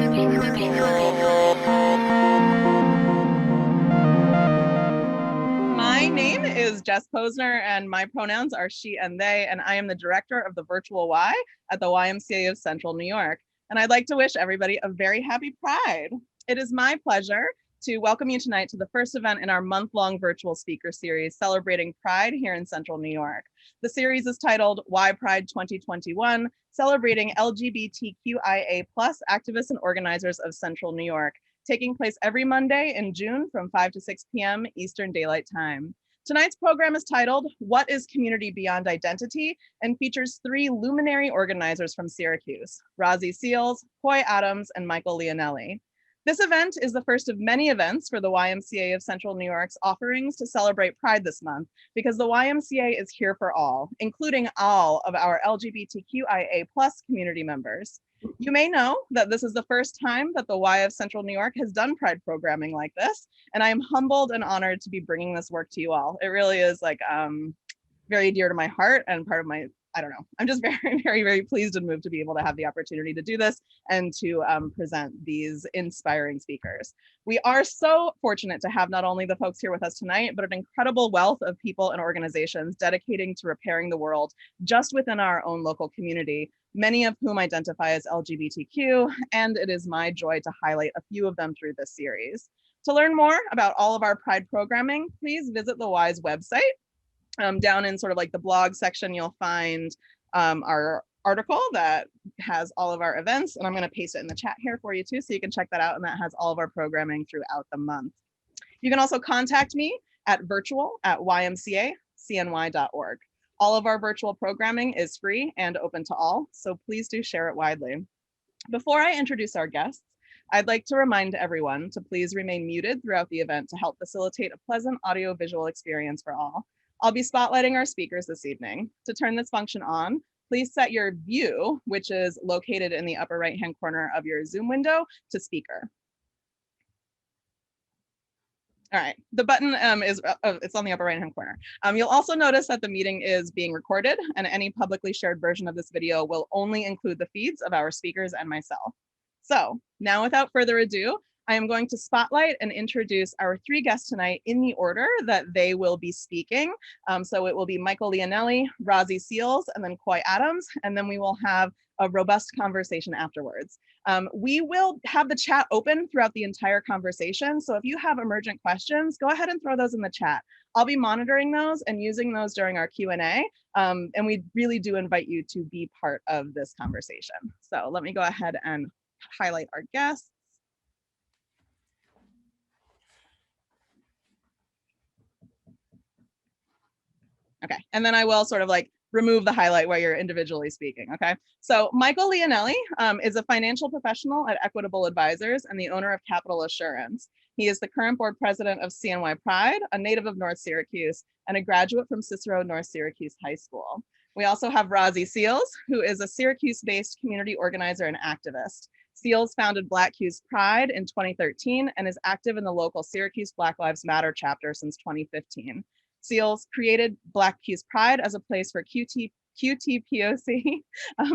My name is Jess Posner, and my pronouns are she and they, and I am the director of the Virtual Y at the YMCA of Central New York. And I'd like to wish everybody a very happy Pride. It is my pleasure to welcome you tonight to the first event in our month-long virtual speaker series celebrating Pride here in Central New York. The series is titled Y Pride 2021, celebrating LGBTQIA+ activists and organizers of Central New York, taking place every Monday in June from 5 to 6 p.m. Eastern Daylight Time. Tonight's program is titled, What is Community Beyond Identity? And features 3 luminary organizers from Syracuse, Rahzie Seals, Coy Adams, and Michael Leonelli. This event is the first of many events for the YMCA of Central New York's offerings to celebrate Pride this month, because the YMCA is here for all, including all of our LGBTQIA+ community members. You may know that this is the first time that the Y of Central New York has done Pride programming like this, and I am humbled and honored to be bringing this work to you all. It really is like very dear to my heart and part of my, I don't know, I'm just very pleased and moved to be able to have the opportunity to do this and to present these inspiring speakers. We are so fortunate to have not only the folks here with us tonight, but an incredible wealth of people and organizations dedicating to repairing the world just within our own local community, many of whom identify as LGBTQ, and it is my joy to highlight a few of them through this series. To learn more about all of our Pride programming, please visit the Y's website. Down in sort of like the blog section, you'll find our article that has all of our events, and I'm going to paste it in the chat here for you too, so you can check that out, and that has all of our programming throughout the month. You can also contact me at virtual@ymcacny.org. All of our virtual programming is free and open to all, so please do share it widely. Before I introduce our guests, I'd like to remind everyone to please remain muted throughout the event to help facilitate a pleasant audio-visual experience for all. I'll be spotlighting our speakers this evening. To turn this function on, please set your view, which is located in the upper right-hand corner of your Zoom window, to speaker. All right, the button it's on the upper right-hand corner. You'll also notice that the meeting is being recorded, and any publicly shared version of this video will only include the feeds of our speakers and myself. So now, without further ado, I am going to spotlight and introduce our 3 guests tonight in the order that they will be speaking. So it will be Michael Leonelli, Rahzie Seals, and then Coy Adams, and then we will have a robust conversation afterwards. We will have the chat open throughout the entire conversation, so if you have emergent questions, go ahead and throw those in the chat. I'll be monitoring those and using those during our Q&A, and we really do invite you to be part of this conversation. So let me go ahead and highlight our guests. Okay, and then I will sort of like remove the highlight while you're individually speaking, okay? So Michael Leonelli is a financial professional at Equitable Advisors and the owner of Capital Assurance. He is the current board president of CNY Pride, a native of North Syracuse, and a graduate from Cicero North Syracuse High School. We also have Rahzie Seals, who is a Syracuse-based community organizer and activist. Seals founded Black Cuse Pride in 2013 and is active in the local Syracuse Black Lives Matter chapter since 2015. Seals created Black Cuse Pride as a place for QTPOC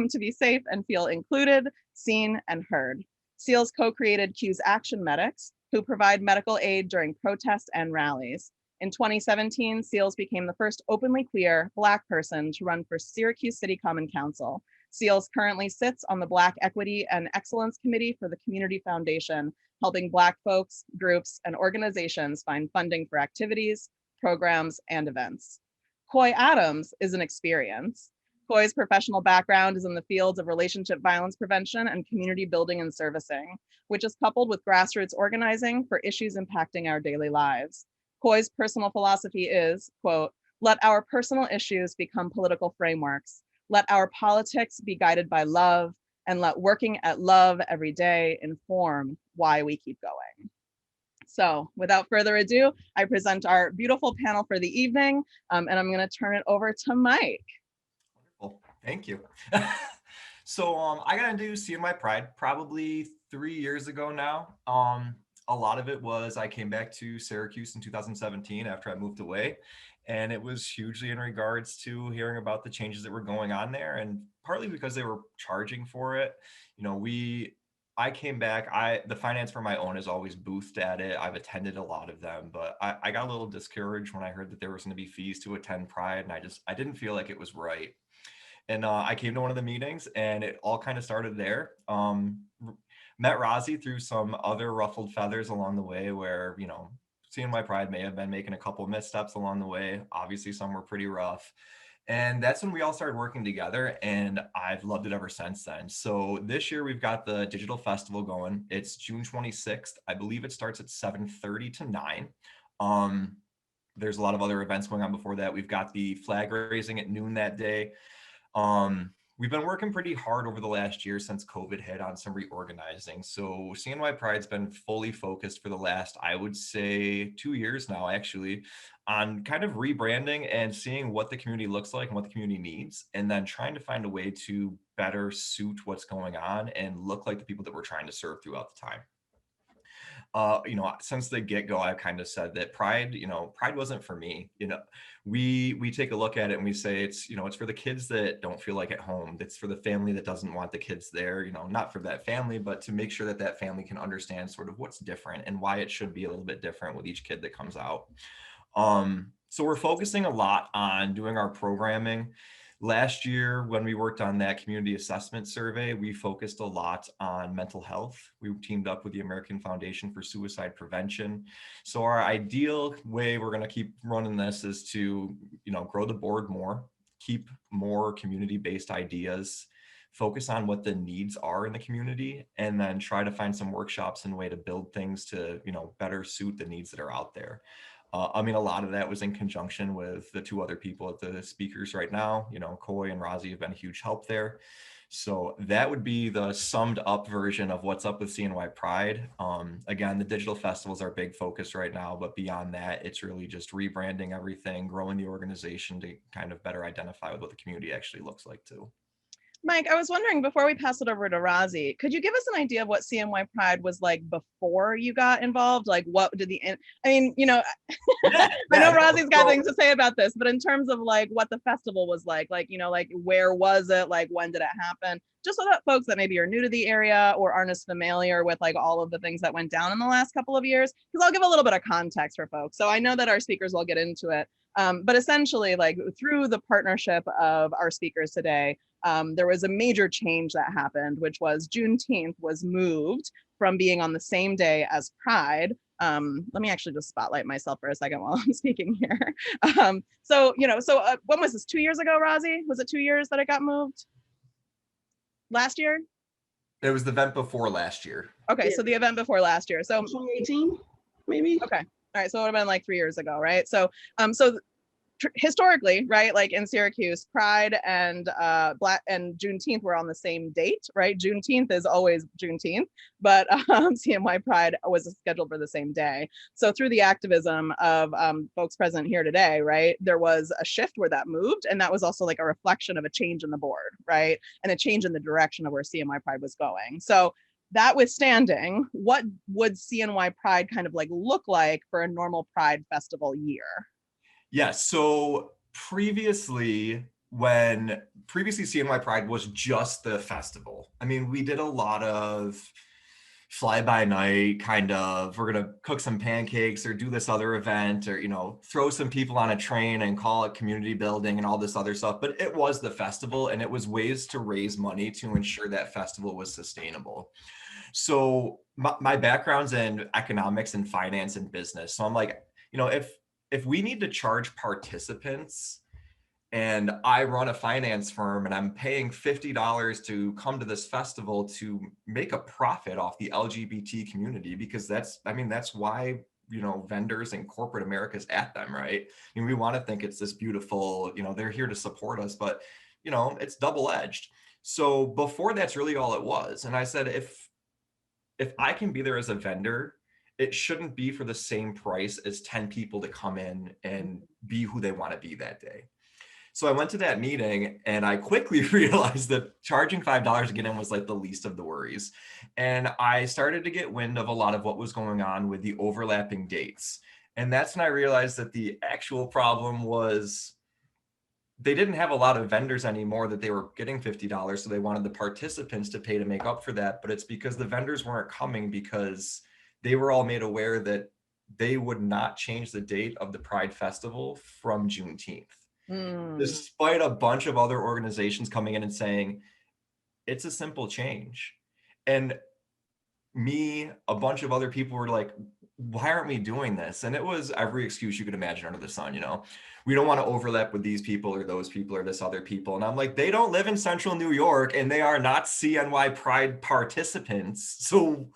to be safe and feel included, seen, and heard. Seals co-created Cuse Action Medics, who provide medical aid during protests and rallies. In 2017, Seals became the first openly queer Black person to run for Syracuse City Common Council. Seals currently sits on the Black Equity and Excellence Committee for the Community Foundation, helping Black folks, groups, and organizations find funding for activities, programs, and events. Coy Adams is an experience. Coy's professional background is in the fields of relationship violence prevention and community building and servicing, which is coupled with grassroots organizing for issues impacting our daily lives. Coy's personal philosophy is, quote, "Let our personal issues become political frameworks. Let our politics be guided by love, and let working at love every day inform why we keep going." So without further ado, I present our beautiful panel for the evening, and I'm going to turn it over to Mike. Wonderful. Thank you. So I got into CNY Pride probably 3 years ago now. A lot of it was I came back to Syracuse in 2017 after I moved away, and it was hugely in regards to hearing about the changes that were going on there, and partly because they were charging for it. You know, we I came back. The finance for my own is always boothed at it. I've attended a lot of them, but I got a little discouraged when I heard that there was going to be fees to attend Pride, and I didn't feel like it was right. And I came to one of the meetings, and it all kind of started there. Met Rahzie through some other ruffled feathers along the way, where CNY Pride may have been making a couple missteps along the way. Obviously, some were pretty rough. And that's when we all started working together, and I've loved it ever since then. So this year we've got the digital festival going. It's June 26th. I believe it starts at 7:30 to 9. There's a lot of other events going on before that. We've got the flag raising at noon that day. We've been working pretty hard over the last year since COVID hit on some reorganizing. So CNY Pride's been fully focused for the last, I would say, 2 years now, actually, on kind of rebranding and seeing what the community looks like and what the community needs, and then trying to find a way to better suit what's going on and look like the people that we're trying to serve throughout the time. Since the get-go, I've kind of said that Pride wasn't for me. We take a look at it and we say it's for the kids that don't feel like at home. It's for the family that doesn't want the kids there, not for that family, but to make sure that that family can understand sort of what's different and why it should be a little bit different with each kid that comes out. So we're focusing a lot on doing our programming. Last year, when we worked on that community assessment survey, we focused a lot on mental health. We teamed up with the American Foundation for Suicide Prevention. So our ideal way we're going to keep running this is to, grow the board more, keep more community-based ideas, focus on what the needs are in the community, and then try to find some workshops and way to build things to, better suit the needs that are out there. A lot of that was in conjunction with the two other people at the speakers right now. Coy and Rahzie have been a huge help there. So that would be the summed up version of what's up with CNY Pride. Again, the digital festival is our big focus right now, but beyond that, it's really just rebranding everything, growing the organization to kind of better identify with what the community actually looks like too. Mike, I was wondering, before we pass it over to Rahzie, could you give us an idea of what CNY Pride was like before you got involved? Like, what did I know Rahzie's got things to say about this, but in terms of like what the festival was like where was it? Like, when did it happen? Just so that folks that maybe are new to the area or aren't as familiar with like all of the things that went down in the last couple of years, because I'll give a little bit of context for folks. So I know that our speakers will get into it. But essentially, like through the partnership of our speakers today, there was a major change that happened, which was Juneteenth was moved from being on the same day as Pride. Let me actually just spotlight myself for a second while I'm speaking here. When was this? 2 years ago, Rahzie? Was it 2 years that it got moved? Last year? It was the event before last year. Okay, yeah. So the event before last year. So 2018, maybe. Okay. All right, so it would have been like 3 years ago, right? So historically, right, like in Syracuse, Pride and Juneteenth were on the same date, right? Juneteenth is always Juneteenth, but CNY Pride was scheduled for the same day. So through the activism of folks present here today, right, there was a shift where that moved, and that was also like a reflection of a change in the board, right, and a change in the direction of where CNY Pride was going. So that withstanding, what would CNY Pride kind of like look like for a normal Pride festival year? Yes. So previously CNY Pride was just the festival. We did a lot of fly by night kind of, we're going to cook some pancakes or do this other event or, throw some people on a train and call it community building and all this other stuff. But it was the festival, and it was ways to raise money to ensure that festival was sustainable. So my background's in economics and finance and business. So I'm like, if we need to charge participants, and I run a finance firm and I'm paying $50 to come to this festival to make a profit off the LGBT community, because that's why, vendors and corporate America's at them, right? We want to think it's this beautiful, they're here to support us, but, it's double-edged. So before, that's really all it was. And I said, if I can be there as a vendor, it shouldn't be for the same price as 10 people to come in and be who they want to be that day. So I went to that meeting, and I quickly realized that charging $5 to get in was like the least of the worries. And I started to get wind of a lot of what was going on with the overlapping dates. And that's when I realized that the actual problem was they didn't have a lot of vendors anymore that they were getting $50. So they wanted the participants to pay to make up for that. But it's because the vendors weren't coming because they were all made aware that they would not change the date of the Pride Festival from Juneteenth. Despite a bunch of other organizations coming in and saying, it's a simple change. And me, a bunch of other people were like, why aren't we doing this? And it was every excuse you could imagine under the sun, you know, we don't want to overlap with these people or those people or this other people. And I'm like, they don't live in central New York and they are not CNY Pride participants. So,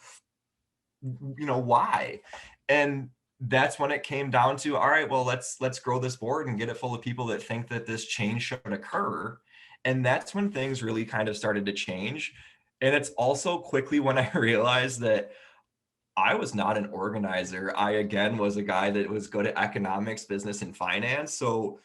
you know, why? And that's when it came down to, all right, well, let's grow this board and get it full of people that think that this change should occur. And that's when things really kind of started to change. And it's also quickly when I realized that I was not an organizer. I, again, was a guy that was good at economics, business, and finance. So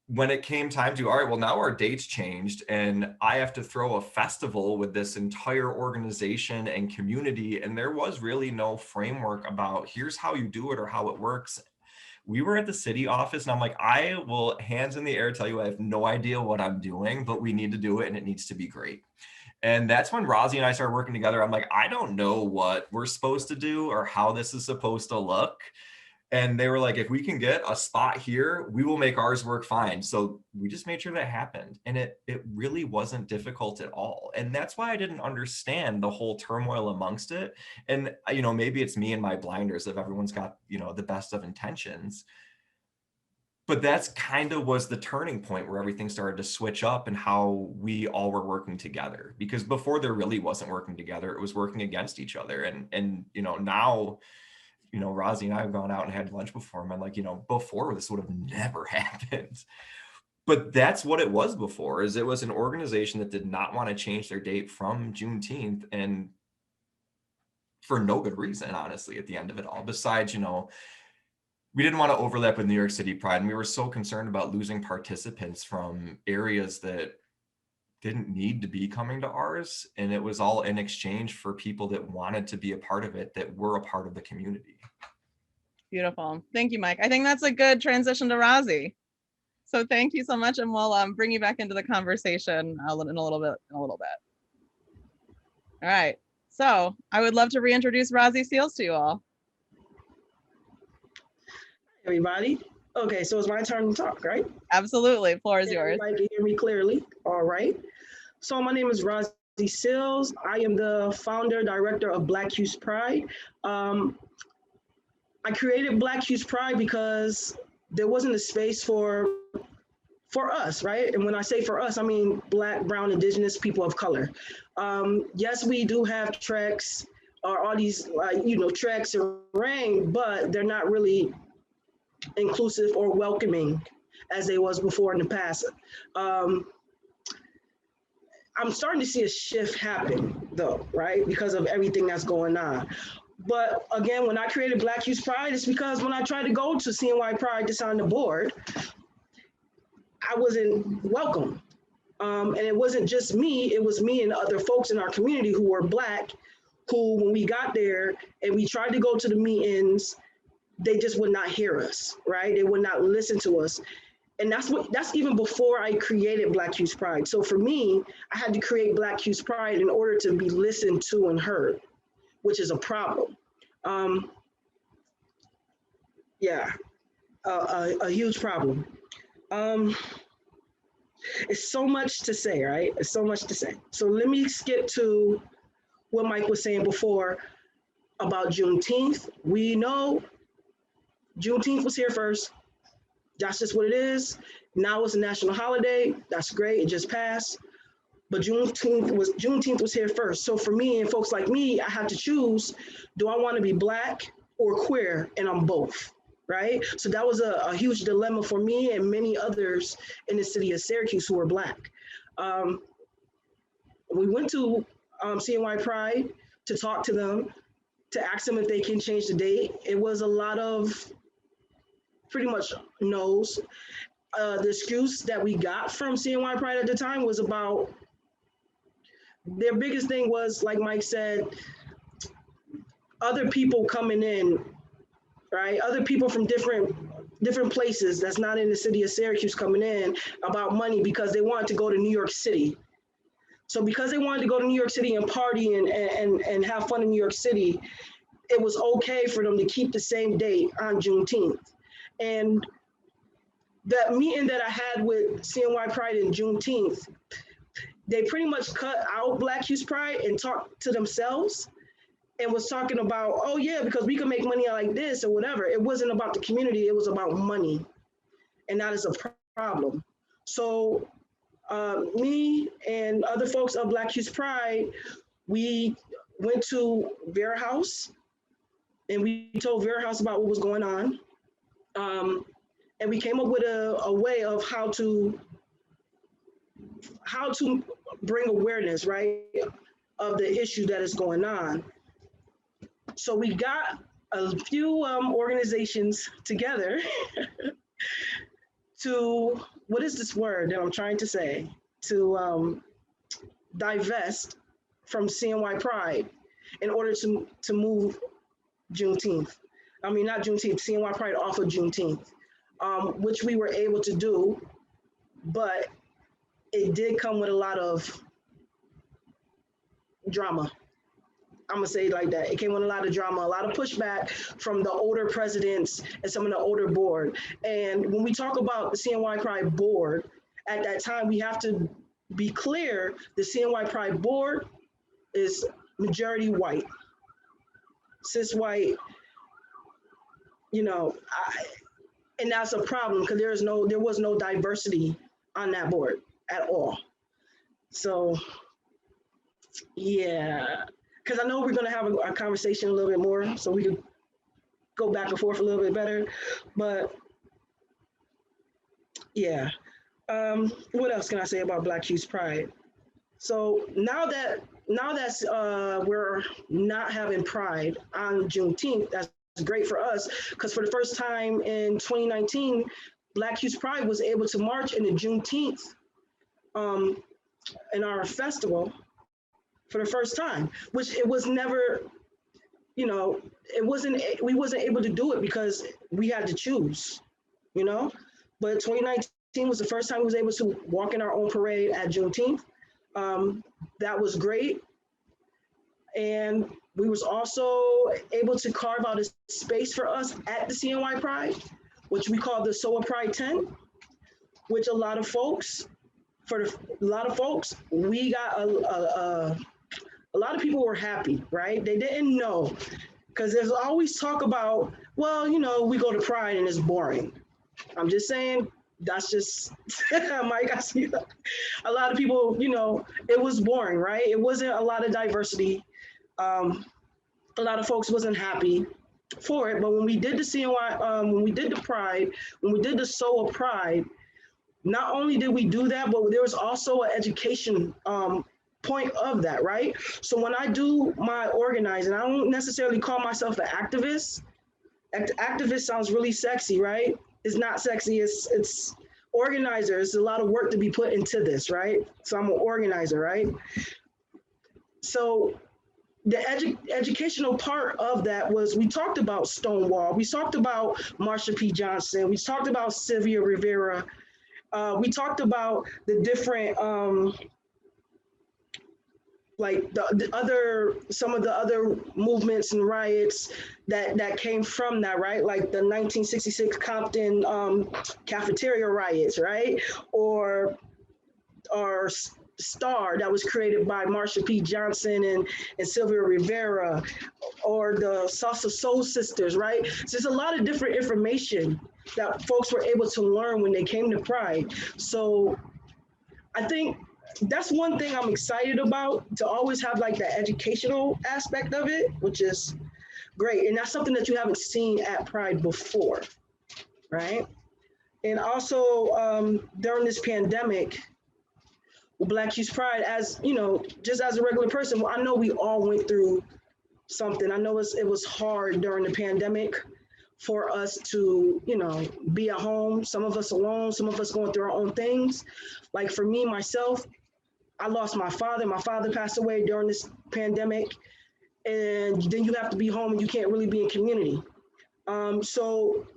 when it came time to, all right, well, now our dates changed and I have to throw a festival with this entire organization and community. And there was really no framework about here's how you do it or how it works. We were at the city office and I'm like, I will hands in the air tell you, I have no idea what I'm doing, but we need to do it and it needs to be great. And that's when Rahzie and I started working together. I'm like, I don't know what we're supposed to do or how this is supposed to look. And they were like, if we can get a spot here, we will make ours work fine. So we just made sure that happened. And it really wasn't difficult at all. And that's why I didn't understand the whole turmoil amongst it. And, you know, maybe it's me and my blinders if everyone's got, you know, the best of intentions. But that's kind of was the turning point where everything started to switch up and how we all were working together. Because before there really wasn't working together, it was working against each other. And you know, now, you know, Rahzie and I have gone out and had lunch before. And I'm like, you know, before this would have never happened. But that's what it was before, is it was an organization that did not want to change their date from Juneteenth, and for no good reason, honestly, at the end of it all, besides, you know, we didn't want to overlap with New York City Pride. And we were so concerned about losing participants from areas that didn't need to be coming to ours. And it was all in exchange for people that wanted to be a part of it, that were a part of the community. Beautiful. Thank you, Mike. I think that's a good transition to Rahzie. So thank you so much. And we'll bring you back into the conversation in a little bit. All right. So I would love to reintroduce Rahzie Seals to you all. Everybody. Okay, so it's my turn to talk, right? Absolutely. Floor is yours. Everybody can hear me clearly. All right. So my name is Rahzie Seals. I am the founder, director of Black Hues Pride. I created Black Hues Pride because there wasn't a space for us, right? And when I say for us, I mean Black, brown, indigenous people of color. Yes, we do have treks or all these, you know, treks and rain, but they're not really inclusive or welcoming as they was before in the past. I'm starting to see a shift happen though, right? Because of everything that's going on. But again, when I created Black Hues Pride, it's because when I tried to go to CNY Pride to sign the board, I wasn't welcome. And it wasn't just me, it was me and other folks in our community who were Black, who when we got there and we tried to go to the meetings, they just would not hear us, right? They would not listen to us. And that's even before I created Black Hues Pride. So for me, I had to create Black Hues Pride in order to be listened to and heard, which is a problem. Yeah, a huge problem. It's so much to say, right? It's so much to say. So let me skip to what Mike was saying before about Juneteenth. We know Juneteenth was here first. That's just what it is. Now it's a national holiday. That's great. It just passed. But Juneteenth was here first. So for me and folks like me, I had to choose, do I want to be Black or queer? And I'm both, right? So that was a huge dilemma for me and many others in the city of Syracuse who were Black. We went to CNY Pride to talk to them, to ask them if they can change the date. It was a lot of pretty much no's. The excuse that we got from CNY Pride at the time was about, their biggest thing was, like Mike said, other people coming in, right? Other people from different, different places that's not in the city of Syracuse coming in about money because they wanted to go to New York City. So because they wanted to go to New York City and party and have fun in New York City, it was okay for them to keep the same date on Juneteenth. And that meeting that I had with CNY Pride in Juneteenth, they pretty much cut out Black Hues Pride and talked to themselves and was talking about, oh yeah, because we can make money like this or whatever. It wasn't about the community, it was about money. And that is a problem. So me and other folks of Black Hues Pride, we went to Vera House and we told Vera House about what was going on. And we came up with a way of how to bring awareness, right, of the issue that is going on. So we got a few organizations together to, what is this word that I'm trying to say? To divest from CNY Pride in order to move Juneteenth. I mean, not Juneteenth, CNY Pride off of Juneteenth, which we were able to do, but it did come with a lot of drama. I'm gonna say it like that. It came with a lot of drama, a lot of pushback from the older presidents and some of the older board. And when we talk about the CNY Pride board, at that time, we have to be clear, the CNY Pride board is majority white, cis white, you know, and that's a problem because there was no diversity on that board at all. So, yeah. Because I know we're going to have a conversation a little bit more, so we can go back and forth a little bit better. But yeah, what else can I say about Black Hues Pride? So now that we're not having Pride on Juneteenth, that's great for us. Because for the first time in 2019, Black Hues Pride was able to march in the Juneteenth in our festival. For the first time, which it was never, you know, we wasn't able to do it because we had to choose, you know, but 2019 was the first time we was able to walk in our own parade at Juneteenth. That was great. And we was also able to carve out a space for us at the CNY Pride, which we call the SOA Pride 10, which a lot of folks, we got a lot of people were happy, right? They didn't know, because there's always talk about, well, you know, we go to Pride and it's boring. I'm just saying, that's just, Mike, I see that. A lot of people, you know, it was boring, right? It wasn't a lot of diversity. A lot of folks wasn't happy for it, but when we did the CNY, when we did the Pride, when we did the SOA Pride, not only did we do that, but there was also an education point of that, right? So when I do my organizing, I don't necessarily call myself an activist. Activist sounds really sexy, right? It's not sexy, it's organizer. It's a lot of work to be put into this, right? So I'm an organizer, right? So the educational part of that was, we talked about Stonewall, we talked about Marsha P. Johnson, we talked about Sylvia Rivera, we talked about the different, like some of the other movements and riots that came from that, right? Like the 1966 Compton cafeteria riots, right? Or STAR that was created by Marsha P. Johnson and Sylvia Rivera, or the Salsa Soul Sisters, right? So there's a lot of different information that folks were able to learn when they came to Pride. So I think that's one thing I'm excited about, to always have like the educational aspect of it, which is great. And that's something that you haven't seen at Pride before, right? And also during this pandemic, Black Hues Pride, as you know, just as a regular person, I know we all went through something. I know it was hard during the pandemic for us to, you know, be at home, some of us alone, some of us going through our own things. Like for me, myself, I lost my father. My father passed away during this pandemic, and then you have to be home and you can't really be in community. So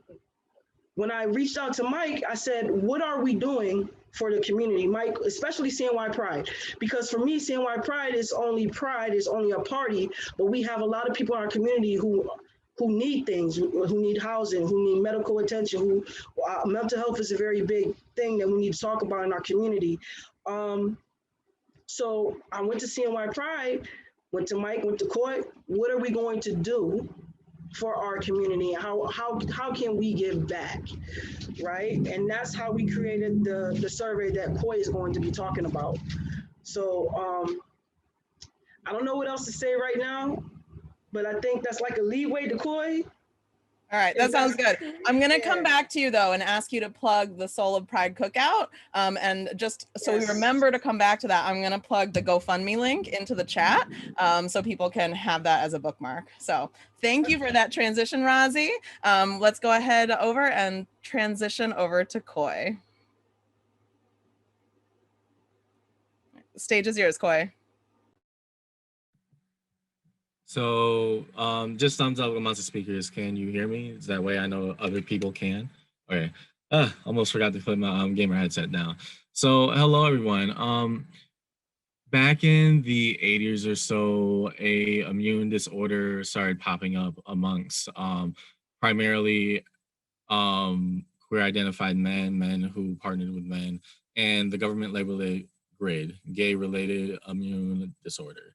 when I reached out to Mike, I said, what are we doing for the community? Mike, especially CNY Pride, because for me, CNY Pride is only a party, but we have a lot of people in our community who need things, who need housing, who need medical attention, who mental health is a very big thing that we need to talk about in our community. So I went to CNY Pride, went to Mike, went to Court. What are we going to do for our community? How can we give back, right? And that's how we created the survey that Coy is going to be talking about. So I don't know what else to say right now, but I think that's like a leeway to Coy. All right, that sounds good. I'm going to come back to you, though, and ask you to plug the Soul of Pride Cookout. And just so we remember to come back to that, I'm going to plug the GoFundMe link into the chat so people can have that as a bookmark. So thank you for that transition, Rahzie. Let's go ahead over and transition over to Coy. The stage is yours, Coy. So just thumbs up amongst the speakers. Can you hear me? Is that way I know other people can? Okay. Almost forgot to put my gamer headset down. So hello, everyone. Back in the 80s or so, a immune disorder started popping up amongst primarily queer identified men who partnered with men, and the government labeled it GRID, gay-related immune disorder.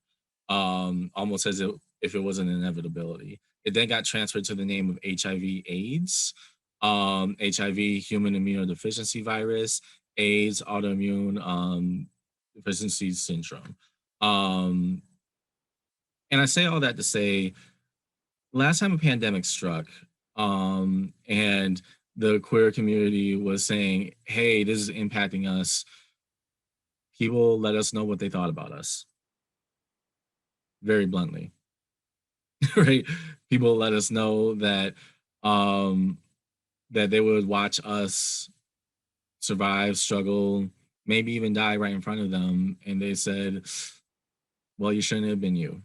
Almost as if it was an inevitability. It then got transferred to the name of HIV/AIDS, HIV, human immunodeficiency virus, AIDS, autoimmune deficiency syndrome. And I say all that to say, last time a pandemic struck, and the queer community was saying, hey, this is impacting us, people let us know what they thought about us. Very bluntly, right? People let us know that that they would watch us survive, struggle, maybe even die right in front of them, and they said, "Well, you shouldn't have been you."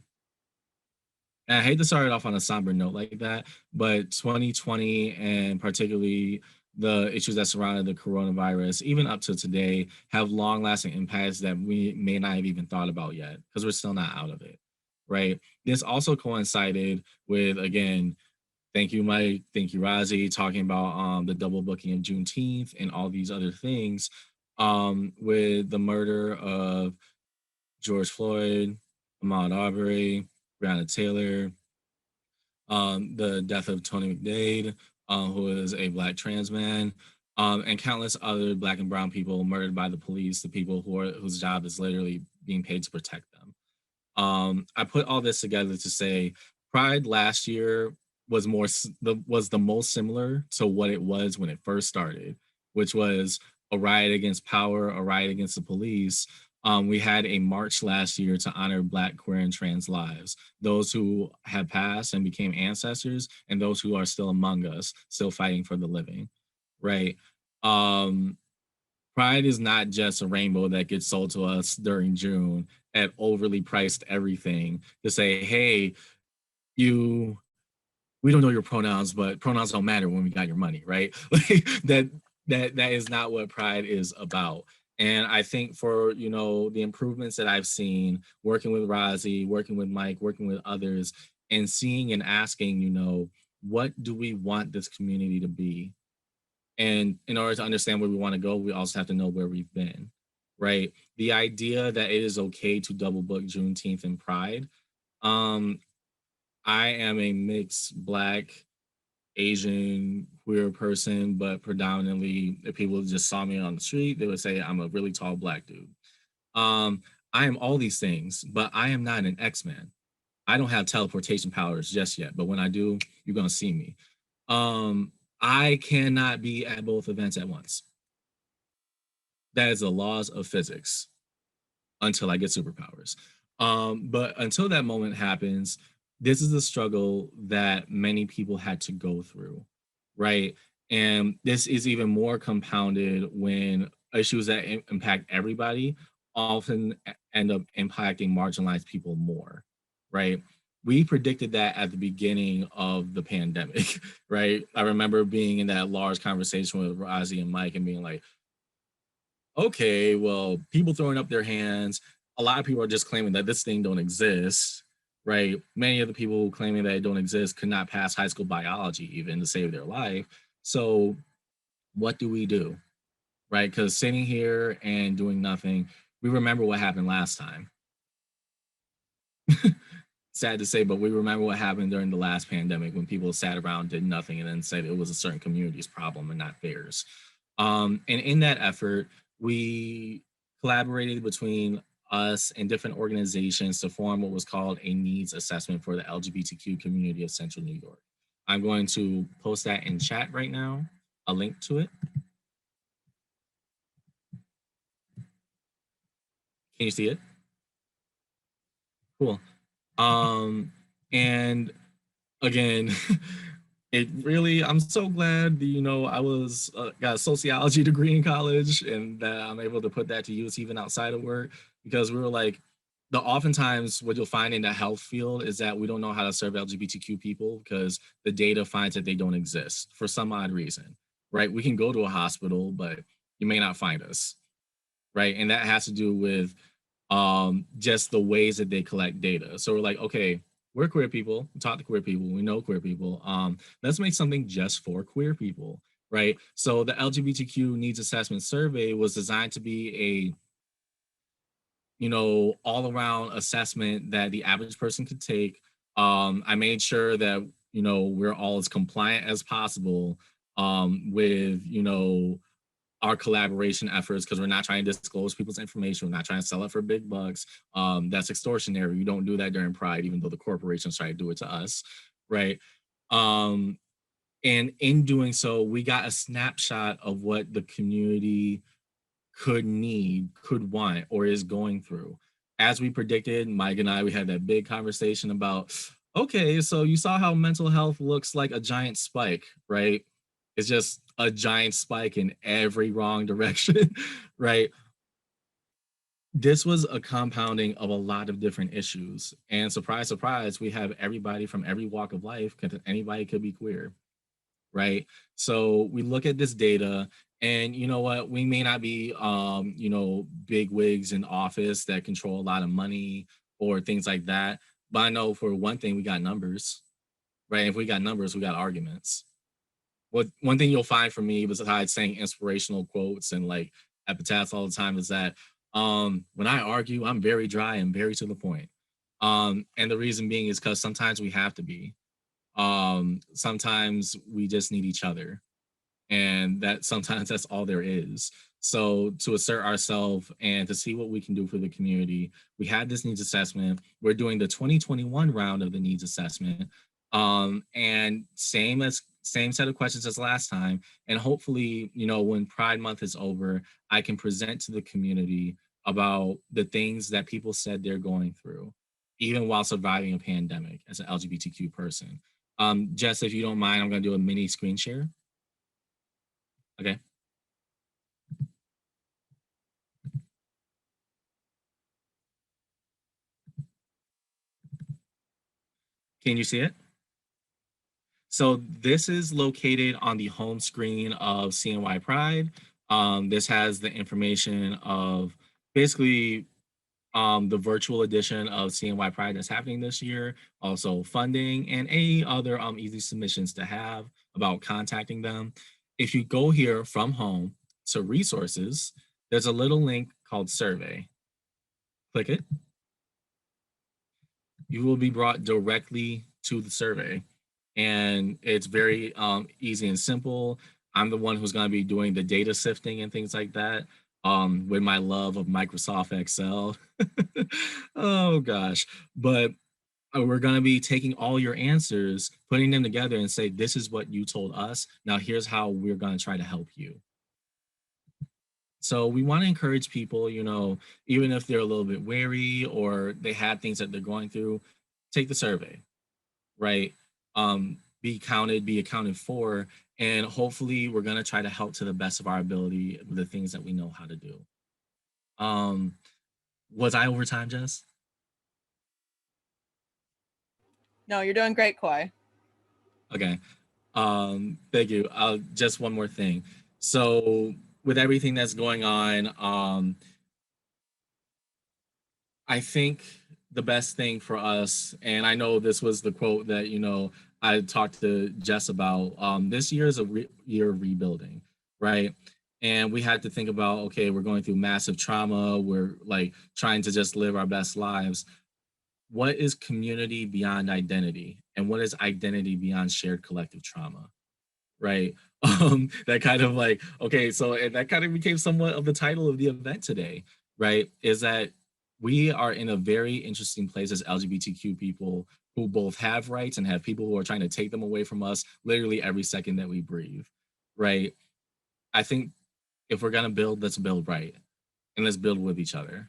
And I hate to start it off on a somber note like that, but 2020 and particularly the issues that surrounded the coronavirus, even up to today, have long-lasting impacts that we may not have even thought about yet because we're still not out of it. Right. This also coincided with, again, thank you, Mike, thank you, Rahzie, talking about the double booking of Juneteenth and all these other things with the murder of George Floyd, Ahmaud Arbery, Breonna Taylor, the death of Tony McDade, who is a Black trans man, and countless other Black and brown people murdered by the police, the people whose job is literally being paid to protect them. I put all this together to say Pride last year was the most similar to what it was when it first started, which was a riot against power, a riot against the police. We had a march last year to honor Black, queer, and trans lives, those who have passed and became ancestors, and those who are still among us, still fighting for the living, right? Pride is not just a rainbow that gets sold to us during June at overly priced everything to say, hey, we don't know your pronouns, but pronouns don't matter when we got your money, right? that is not what Pride is about. And I think for, the improvements that I've seen working with Rahzie, working with Mike, working with others, and seeing and asking, what do we want this community to be? And in order to understand where we want to go, we also have to know where we've been, right? The idea that it is okay to double book Juneteenth and Pride. I am a mixed Black, Asian, queer person, but predominantly if people just saw me on the street, they would say I'm a really tall Black dude. I am all these things, but I am not an X-Man. I don't have teleportation powers just yet, but when I do, you're going to see me. I cannot be at both events at once. That is the laws of physics until I get superpowers. But until that moment happens, this is a struggle that many people had to go through, right? And this is even more compounded when issues that impact everybody often end up impacting marginalized people more, right? We predicted that at the beginning of the pandemic, right? I remember being in that large conversation with Rahzie and Mike and being like, okay, well, people throwing up their hands. A lot of people are just claiming that this thing don't exist, right? Many of the people claiming that it don't exist could not pass high school biology even to save their life. So what do we do, right? Because sitting here and doing nothing, we remember what happened last time. Sad to say, but we remember what happened during the last pandemic when people sat around, did nothing, and then said it was a certain community's problem and not theirs. And in that effort, we collaborated between us and different organizations to form what was called a needs assessment for the LGBTQ community of Central New York. I'm going to post that in chat right now, a link to it. Can you see it? Cool. And again, it really, I'm so glad that, you know, I was got a sociology degree in college and that I'm able to put that to use even outside of work, because we were like, the oftentimes what you'll find in the health field is that we don't know how to serve LGBTQ people because the data finds that they don't exist for some odd reason, right? We can go to a hospital, but you may not find us, right? And that has to do with just the ways that they collect data. So we're like, okay, we're queer people, we talk to queer people, we know queer people. Let's make something just for queer people, right? So the LGBTQ needs assessment survey was designed to be a, you know, all around assessment that the average person could take. I made sure that, you know, we're all as compliant as possible with, you know, our collaboration efforts, because we're not trying to disclose people's information. We're not trying to sell it for big bucks. That's extortionary. We don't do that during Pride, even though the corporations try to do it to us, right? And in doing so, we got a snapshot of what the community could need, could want, or is going through. As we predicted, Mike and I, we had that big conversation about, okay, so you saw how mental health looks like a giant spike, right? It's just a giant spike in every wrong direction, right? This was a compounding of a lot of different issues. And surprise, surprise, we have everybody from every walk of life, because anybody could be queer, right? So we look at this data, and you know what? We may not be, you know, big wigs in office that control a lot of money or things like that. But I know for one thing, we got numbers, right? If we got numbers, we got arguments. What one thing you'll find from me, besides saying inspirational quotes and like epitaphs all the time, is that when I argue, I'm very dry and very to the point. And the reason being is because sometimes we have to be. Sometimes we just need each other, and that sometimes that's all there is. So to assert ourselves and to see what we can do for the community, we had this needs assessment. We're doing the 2021 round of the needs assessment, and same set of questions as last time. And hopefully, you know, when Pride Month is over, I can present to the community about the things that people said they're going through, even while surviving a pandemic as an LGBTQ person. Jess, if you don't mind, I'm going to do a mini screen share. Okay. Can you see it? So this is located on the home screen of CNY Pride. This has the information of basically the virtual edition of CNY Pride that's happening this year, also funding and any other easy submissions to have about contacting them. If you go here from home to resources, there's a little link called survey. Click it. You will be brought directly to the survey. And it's very easy and simple. I'm the one who's going to be doing the data sifting and things like that with my love of Microsoft Excel. Oh gosh. But we're going to be taking all your answers, putting them together and say, this is what you told us. Now here's how we're going to try to help you. So we want to encourage people, you know, even if they're a little bit wary or they had things that they're going through, take the survey, right? Be counted, be accounted for, and hopefully we're going to try to help to the best of our ability with the things that we know how to do. Was I over time, Jess? No, you're doing great, Koi. Okay. Thank you. Just one more thing. So with everything that's going on, I think the best thing for us, and I know this was the quote that, I talked to Jess about, this year is a year of rebuilding, right? And we had to think about, okay, we're going through massive trauma. We're like trying to just live our best lives. What is community beyond identity? And what is identity beyond shared collective trauma? Right. That kind of like, okay, so and that kind of became somewhat of the title of the event today, right? Is that we are in a very interesting place as LGBTQ people who both have rights and have people who are trying to take them away from us literally every second that we breathe, right? I think if we're gonna build, let's build right. And let's build with each other.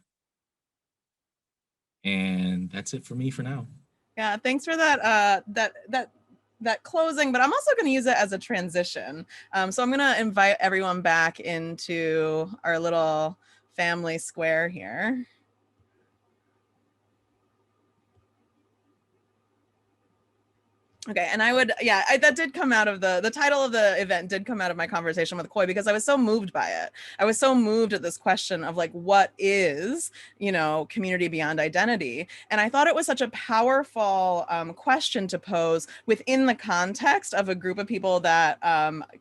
And that's it for me for now. Yeah, thanks for that closing, but I'm also going to use it as a transition. So I'm going to invite everyone back into our little family square here. Okay, and that did come out of the title of the event did come out of my conversation with Koi, because I was so moved by it. I was so moved at this question of like, what is, community beyond identity? And I thought it was such a powerful question to pose within the context of a group of people that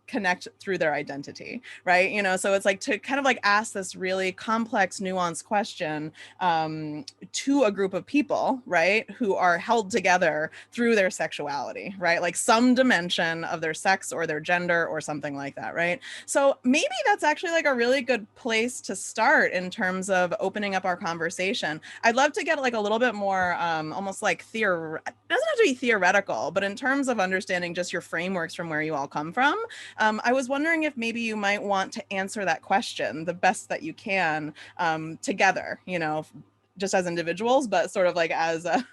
connect through their identity, right? So it's like to kind of like ask this really complex, nuanced question to a group of people, right, who are held together through their sexuality, right? Like some dimension of their sex or their gender or something like that, right? So maybe that's actually like a really good place to start in terms of opening up our conversation. I'd love to get like a little bit more almost like it doesn't have to be theoretical, but in terms of understanding just your frameworks from where you all come from, I was wondering if maybe you might want to answer that question the best that you can together, just as individuals, but sort of like as a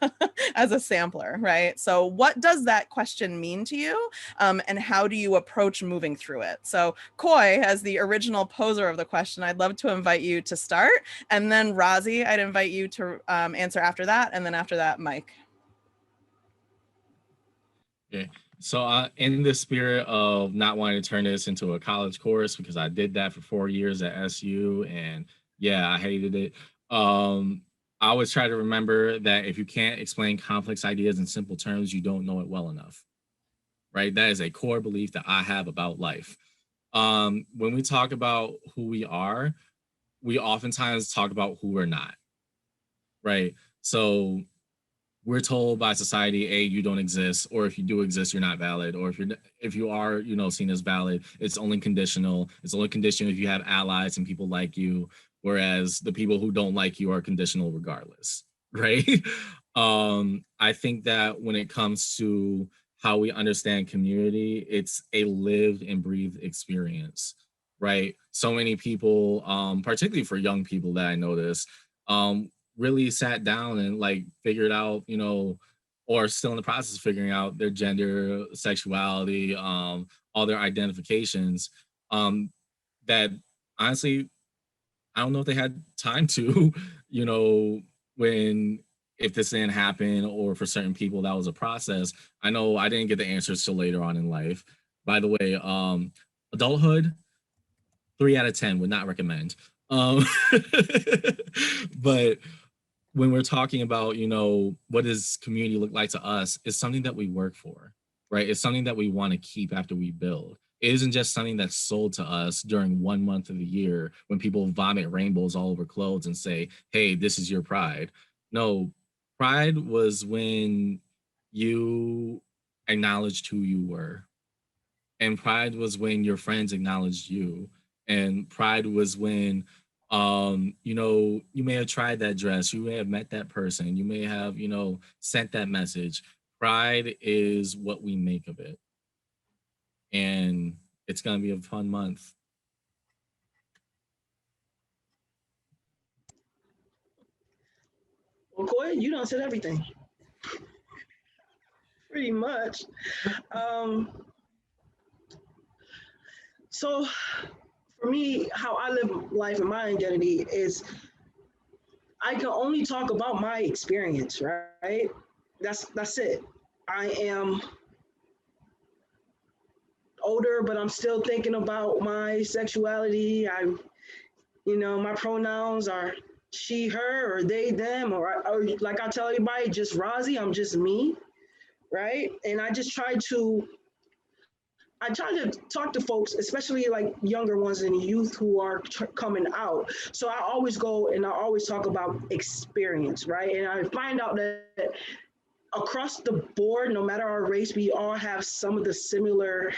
as a sampler, right? So what does that question mean to you? And how do you approach moving through it? So Koi, as the original poser of the question, I'd love to invite you to start. And then Rahzie, I'd invite you to answer after that. And then after that, Mike. Okay. So in the spirit of not wanting to turn this into a college course, because I did that for 4 years at SU, and yeah, I hated it. I always try to remember that if you can't explain complex ideas in simple terms, you don't know it well enough, right? That is a core belief that I have about life. When we talk about who we are, we oftentimes talk about who we're not, right? So we're told by society, A, you don't exist, or if you do exist, you're not valid, or if you are, seen as valid, it's only conditional. It's only conditional if you have allies and people like you, whereas the people who don't like you are conditional regardless, right? I think that when it comes to how we understand community, it's a lived and breathed experience, right? So many people, particularly for young people that I notice, really sat down and like figured out, or still in the process of figuring out their gender, sexuality, all their identifications, that honestly, I don't know if they had time to, when if this didn't happen, or for certain people that was a process. I know I didn't get the answers till later on in life. By the way, adulthood, 3 out of 10 would not recommend. But when we're talking about, what does community look like to us, it's something that we work for, right? It's something that we want to keep after we build. It isn't just something that's sold to us during 1 month of the year when people vomit rainbows all over clothes and say, hey, this is your pride. No, pride was when you acknowledged who you were. And pride was when your friends acknowledged you. And pride was when you may have tried that dress, you may have met that person, you may have, sent that message. Pride is what we make of it. And it's going to be a fun month. Well, Koi, you done said everything. Pretty much. So for me, how I live life and my identity is I can only talk about my experience, right? That's it. I am older, but I'm still thinking about my sexuality. My pronouns are she, her, or they, them, or like I tell everybody, just Rahzie, I'm just me, right? And I try to talk to folks, especially like younger ones and youth who are coming out. So I always go and I always talk about experience, right? And I find out that across the board, no matter our race, we all have some of the similar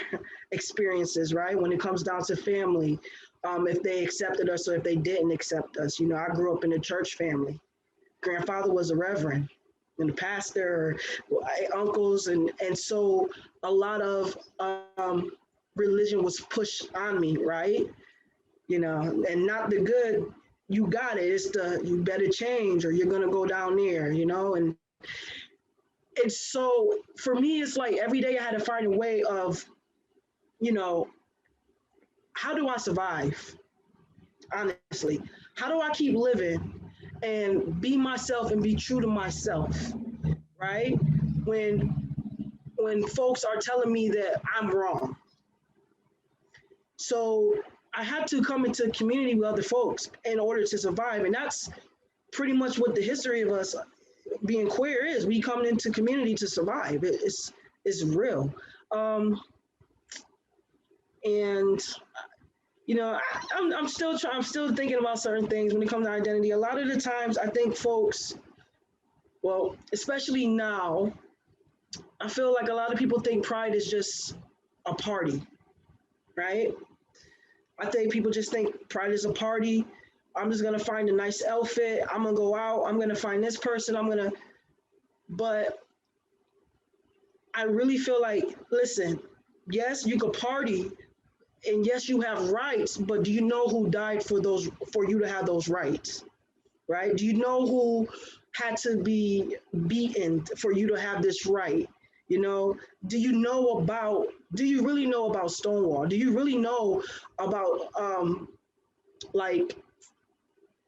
experiences, right? When it comes down to family, if they accepted us or if they didn't accept us. I grew up in a church family. Grandfather was a reverend and a pastor, uncles, and so a lot of religion was pushed on me, right? And not the good. You got it. It's the you better change or you're gonna go down there, and it's so for me, it's like every day I had to find a way of, how do I survive? Honestly, how do I keep living and be myself and be true to myself, right? When when folks are telling me that I'm wrong. So I had to come into community with other folks in order to survive. And that's pretty much what the history of us being queer is. We come into community to survive. It's real. And I'm still thinking about certain things when it comes to identity. A lot of the times I think folks, well, especially now, I feel like a lot of people think pride is just a party, right? I think people just think pride is a party. I'm just gonna find a nice outfit. I'm gonna go out. I'm gonna find this person. But I really feel like, listen, yes, you could party, and yes, you have rights, but do you know who died for you to have those rights, right? Do you know who had to be beaten for you to have this right? Do you really know about Stonewall? Do you really know about like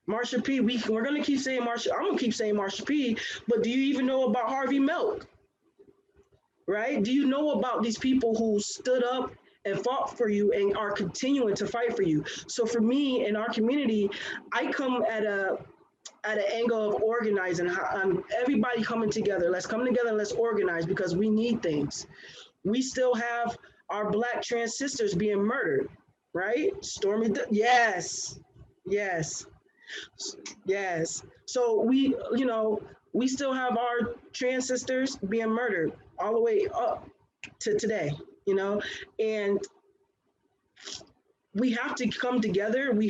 Marsha P? We're gonna keep saying Marsha. I'm gonna keep saying Marsha P. But do you even know about Harvey Milk? Right? Do you know about these people who stood up and fought for you and are continuing to fight for you? So for me in our community, I come at an angle of organizing, everybody coming together. Let's come together and let's organize because we need things. We still have our Black trans sisters being murdered, right? Yes, yes, yes. So we still have our trans sisters being murdered all the way up to today, and we have to come together. We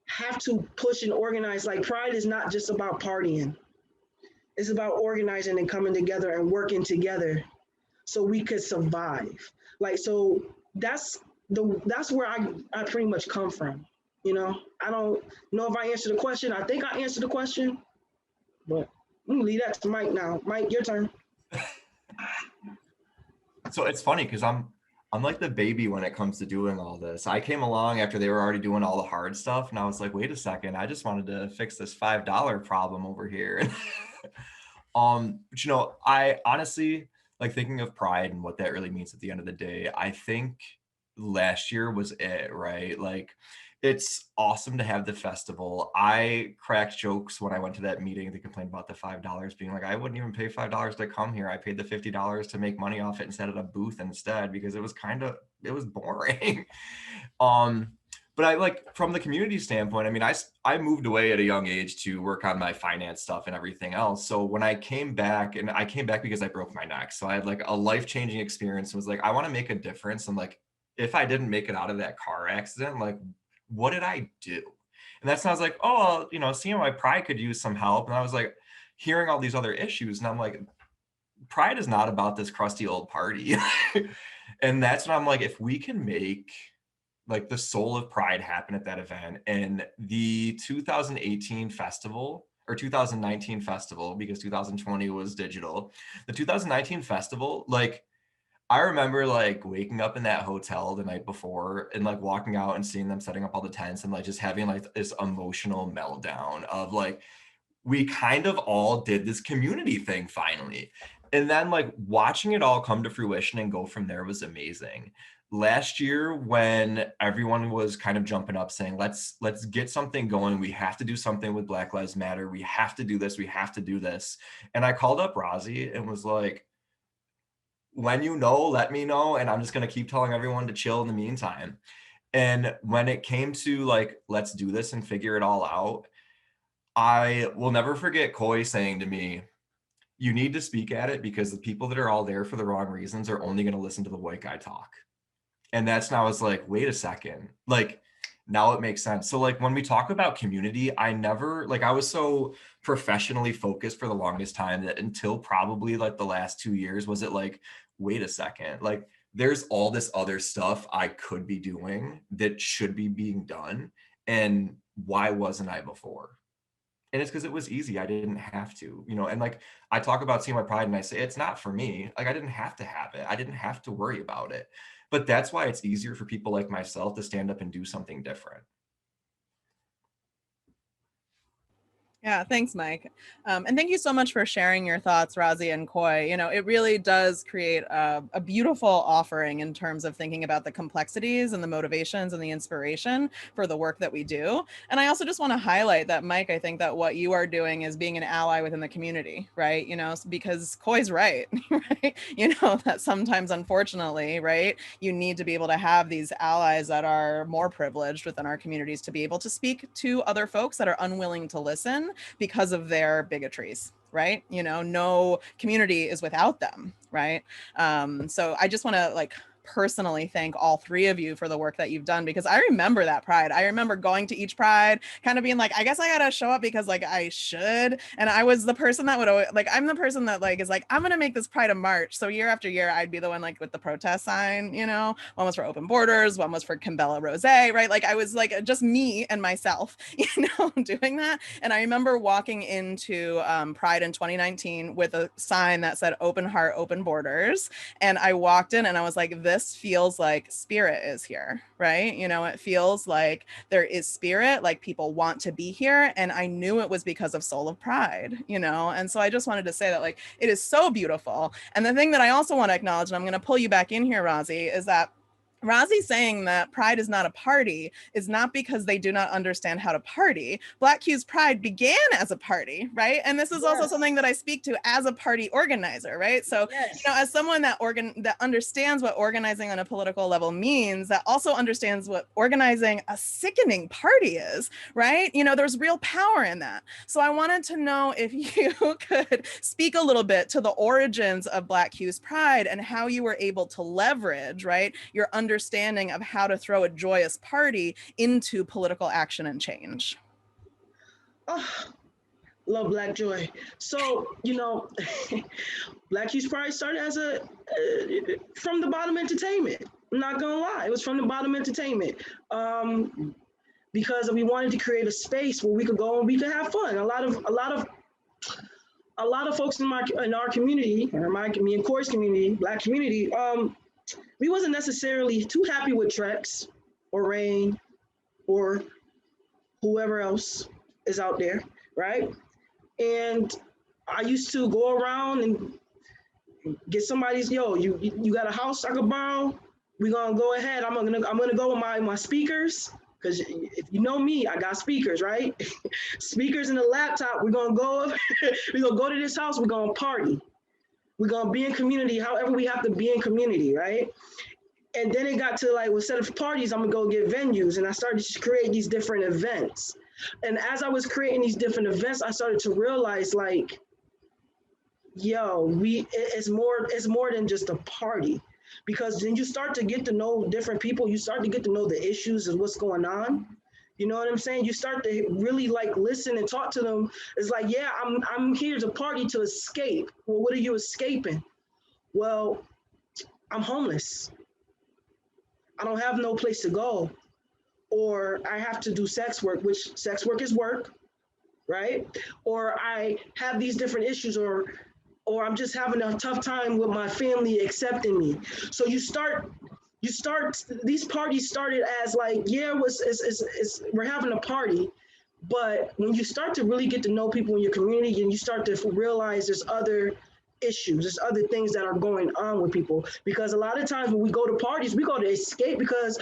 have to push and organize. Like pride is not just about partying. It's about organizing and coming together and working together so we could survive. Like, so that's where I pretty much come from. I don't know if I answered the question. I think I answered the question, but I'm gonna leave that to Mike now. Mike, your turn. So it's funny because I'm like the baby when it comes to doing all this. I came along after they were already doing all the hard stuff, and I was like, wait a second, I just wanted to fix this $5 problem over here. But I honestly, like, thinking of pride and what that really means at the end of the day, I think last year was it, right? Like, it's awesome to have the festival. I cracked jokes when I went to that meeting. They complained about the $5, being like, I wouldn't even pay $5 to come here. I paid the $50 to make money off it and set at a booth instead because it was boring. But I, like, from the community standpoint, I mean, I moved away at a young age to work on my finance stuff and everything else. So when I came back, and I came back because I broke my neck. So I had like a life-changing experience and was like, I want to make a difference. And like, if I didn't make it out of that car accident, like, what did I do? And that's when I was like, oh, seeing my pride could use some help. And I was like, hearing all these other issues. And I'm like, pride is not about this crusty old party. And that's when I'm like, if we can make like the soul of pride happen at that event, and the 2018 festival or 2019 festival, because 2020 was digital, the 2019 festival, like, I remember like waking up in that hotel the night before and like walking out and seeing them setting up all the tents and like just having like this emotional meltdown of like, we kind of all did this community thing finally. And then like watching it all come to fruition and go from there was amazing. Last year, when everyone was kind of jumping up saying, let's get something going. We have to do something with Black Lives Matter. We have to do this. We have to do this. And I called up Rahzie and was like, when you know, let me know. And I'm just going to keep telling everyone to chill in the meantime. And when it came to like, let's do this and figure it all out, I will never forget Coy saying to me, you need to speak at it because the people that are all there for the wrong reasons are only going to listen to the white guy talk. And that's now I was like, wait a second, like now it makes sense. So like when we talk about community, I never, like I was so professionally focused for the longest time that until probably like the last 2 years was it like, wait a second, like there's all this other stuff I could be doing that should be being done. And why wasn't I before? And it's because it was easy. I didn't have to, you know, and like I talk about seeing my pride and I say, it's not for me. Like I didn't have to have it. I didn't have to worry about it. But that's why it's easier for people like myself to stand up and do something different. Yeah, thanks, Mike. And thank you so much for sharing your thoughts, Rahzie and Coy. You know, it really does create a beautiful offering in terms of thinking about the complexities and the motivations and the inspiration for the work that we do. And I also just want to highlight that, Mike, I think that what you are doing is being an ally within the community, right? You know, because Coy's right, right? You know, that sometimes, unfortunately, right, you need to be able to have these allies that are more privileged within our communities to be able to speak to other folks that are unwilling to listen because of their bigotries, right? You know, no community is without them, right? So I just want to like personally thank all three of you for the work that you've done, because I remember that pride. I remember going to each pride kind of being like, I guess I gotta show up because like I should. And I was the person that would always, like, I'm the person that like is like, I'm gonna make this pride a march. So year after year, I'd be the one like with the protest sign, you know, one was for open borders, one was for Kimbella Rose, right? Like I was like just me and myself, you know, doing that. And I remember walking into Pride in 2019 with a sign that said open heart, open borders. And I walked in and I was like, this feels like spirit is here, right? You know, it feels like there is spirit, like people want to be here. And I knew it was because of Soul of Pride, you know? And so I just wanted to say that like, it is so beautiful. And the thing that I also want to acknowledge, and I'm going to pull you back in here, Rahzie, is that Rahzie saying that Pride is not a party is not because they do not understand how to party. Black Cuse Pride began as a party, right? And this is also something that I speak to as a party organizer, right? So, you know, as someone that understands what organizing on a political level means, that also understands what organizing a sickening party is, right? You know, there's real power in that. So I wanted to know if you could speak a little bit to the origins of Black Cuse Pride and how you were able to leverage, right, your understanding of how to throw a joyous party into political action and change. Oh, love Black joy. So, you know, Black Cuse Pride started as a from the bottom entertainment. I'm not gonna lie, it was from the bottom entertainment. Because we wanted to create a space where we could go and we could have fun. A lot of folks in our community, or me and Corey's community, Black community, we wasn't necessarily too happy with Trex or Rain or whoever else is out there, right? And I used to go around and get somebody's, yo, you got a house I could borrow? We're gonna go ahead. I'm gonna go with my speakers, because if you know me, I got speakers, right? Speakers and a laptop. We're gonna go to this house. We're gonna party. We're gonna be in community, however we have to be in community, right? And then it got to like, instead of parties, I'm gonna go get venues. And I started to create these different events. And as I was creating these different events, I started to realize like, yo, it's more than just a party. Because then you start to get to know different people. You start to get to know the issues and what's going on. You know what I'm saying? You start to really like listen and talk to them. It's like, yeah, I'm here to party to escape. Well, what are you escaping? Well, I'm homeless. I don't have no place to go. Or I have to do sex work, which sex work is work, right? Or I have these different issues, or I'm just having a tough time with my family accepting me. So you start, these parties started as like, yeah, we're having a party. But when you start to really get to know people in your community and you start to realize there's other issues. There's other things that are going on with people, because a lot of times when we go to parties, we go to escape because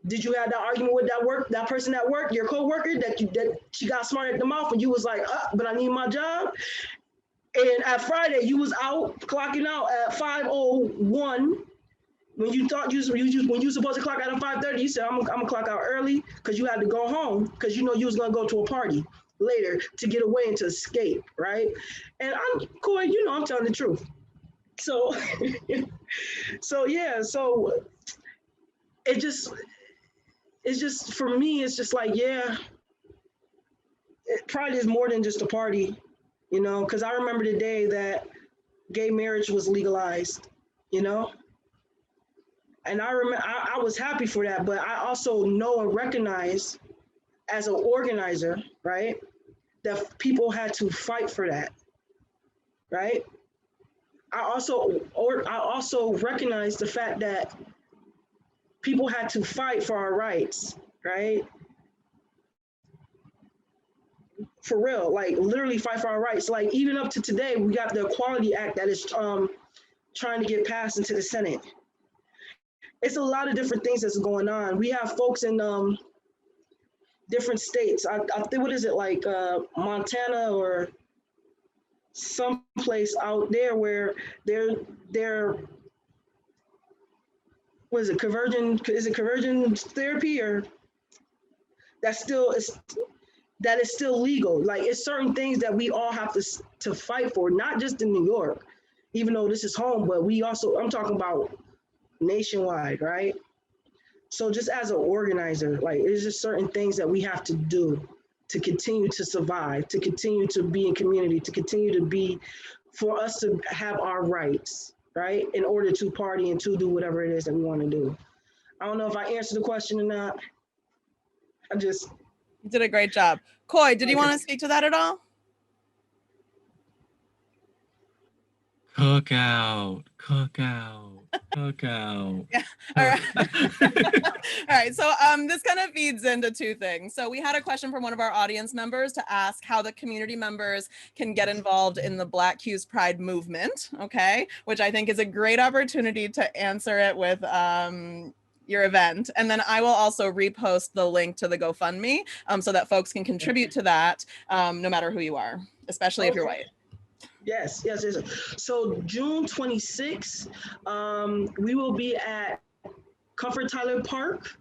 did you have that argument with that person at work, your coworker, that she got smart at the mouth and you was like, but I need my job. And at Friday, you was out clocking out at 5:01 when you thought when you supposed to clock out at 5:30. You said, I'm gonna clock out early because you had to go home because you know you was gonna go to a party later to get away and to escape, right? And I'm Coy, you know I'm telling the truth. So, so it's just for me, it's just like, yeah, Pride is more than just a party, you know, because I remember the day that gay marriage was legalized, you know, and I remember I was happy for that, but I also know and recognize as an organizer, right, that people had to fight for that, right? I also recognize the fact that people had to fight for our rights, right? For real, like literally fight for our rights. Like even up to today, we got the Equality Act that is trying to get passed into the Senate. It's a lot of different things that's going on. We have folks in different states. I think, what is it, like Montana or someplace out there where they're what is it, conversion therapy, or that is still legal. Like it's certain things that we all have to fight for, not just in New York, even though this is home, but I'm talking about nationwide, right? So just as an organizer, like it's just certain things that we have to do to continue to survive, to continue to be in community, to continue to be, for us to have our rights, right? In order to party and to do whatever it is that we want to do. I don't know if I answered the question or not. You did a great job. Coy, did you want to speak to that at all? Cookout. Yeah. All right. All right. So this kind of feeds into two things. So we had a question from one of our audience members to ask how the community members can get involved in the Black Cuse Pride movement. Okay, which I think is a great opportunity to answer it with your event. And then I will also repost the link to the GoFundMe so that folks can contribute to that no matter who you are, especially if you're white. Yes. So June 26th, we will be at Comfort Tyler Park,